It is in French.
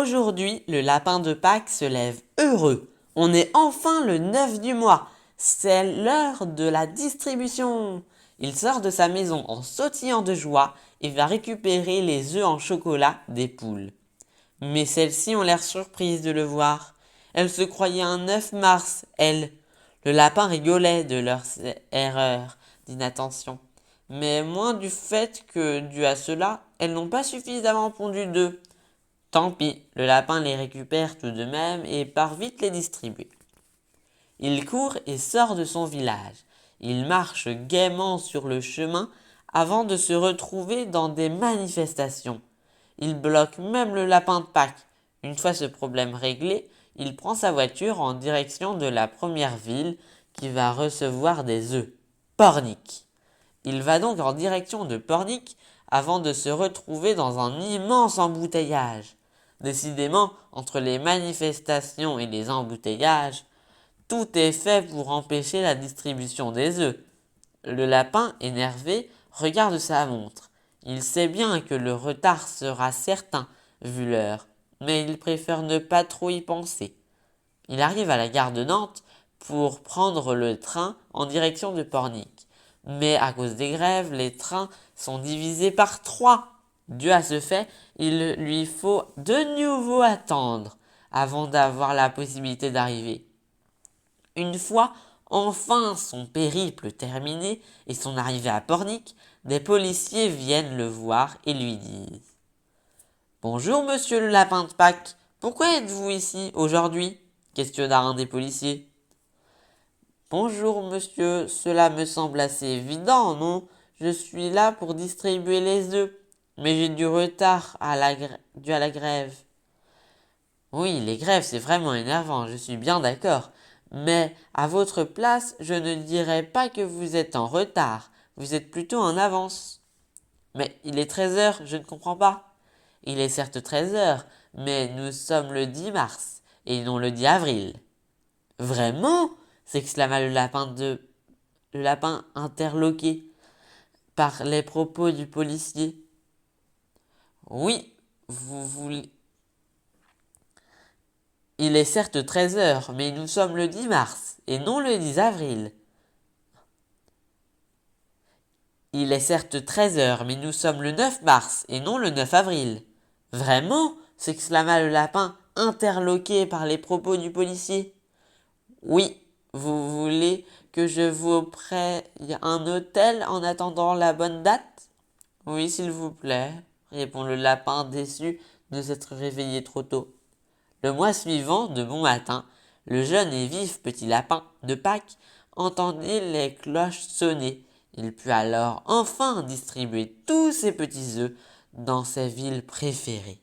Aujourd'hui, le lapin de Pâques se lève heureux. On est enfin le 9 du mois. C'est l'heure de la distribution. Il sort de sa maison en sautillant de joie et va récupérer les œufs en chocolat des poules. Mais celles-ci ont l'air surprises de le voir. Elles se croyaient un 9 mars, elles. Le lapin rigolait de leur erreur d'inattention. Mais moins du fait que, dû à cela, elles n'ont pas suffisamment pondu d'œufs. Tant pis, le lapin les récupère tout de même et part vite les distribuer. Il court et sort de son village. Il marche gaiement sur le chemin avant de se retrouver dans des manifestations. Il bloque même le lapin de Pâques. Une fois ce problème réglé, il prend sa voiture en direction de la première ville qui va recevoir des œufs, Pornic. Il va donc en direction de Pornic avant de se retrouver dans un immense embouteillage. Décidément, entre les manifestations et les embouteillages, tout est fait pour empêcher la distribution des œufs. Le lapin, énervé, regarde sa montre. Il sait bien que le retard sera certain, vu l'heure, mais il préfère ne pas trop y penser. Il arrive à la gare de Nantes pour prendre le train en direction de Pornic. Mais à cause des grèves, les trains sont divisés par 3. Dû à ce fait, il lui faut de nouveau attendre avant d'avoir la possibilité d'arriver. Une fois enfin son périple terminé et son arrivée à Pornic, des policiers viennent le voir et lui disent « Bonjour monsieur le lapin de Pâques, pourquoi êtes-vous ici aujourd'hui ?» questionna un des policiers. « Bonjour monsieur, cela me semble assez évident, non? Je suis là pour distribuer les œufs, mais j'ai du retard dû à la grève. » Oui, les grèves c'est vraiment énervant, je suis bien d'accord. Mais à votre place, je ne dirais pas que vous êtes en retard, vous êtes plutôt en avance. Mais il est 13 heures, je ne comprends pas. Il est certes 13 heures, mais nous sommes le 10 mars, et non le 10 avril. Vraiment? S'exclama le lapin interloqué par les propos du policier. Oui, vous voulez. Il est certes 13 heures, mais nous sommes le 10 mars, et non le 10 avril. Il est certes 13 heures, mais nous sommes le 9 mars, et non le 9 avril. Vraiment? S'exclama le lapin, interloqué par les propos du policier. Oui, vous voulez que je vous prête un hôtel en attendant la bonne date? Oui, s'il vous plaît, répond le lapin déçu de s'être réveillé trop tôt. Le mois suivant, de bon matin, le jeune et vif petit lapin de Pâques entendit les cloches sonner. Il put alors enfin distribuer tous ses petits œufs dans ses villes préférées.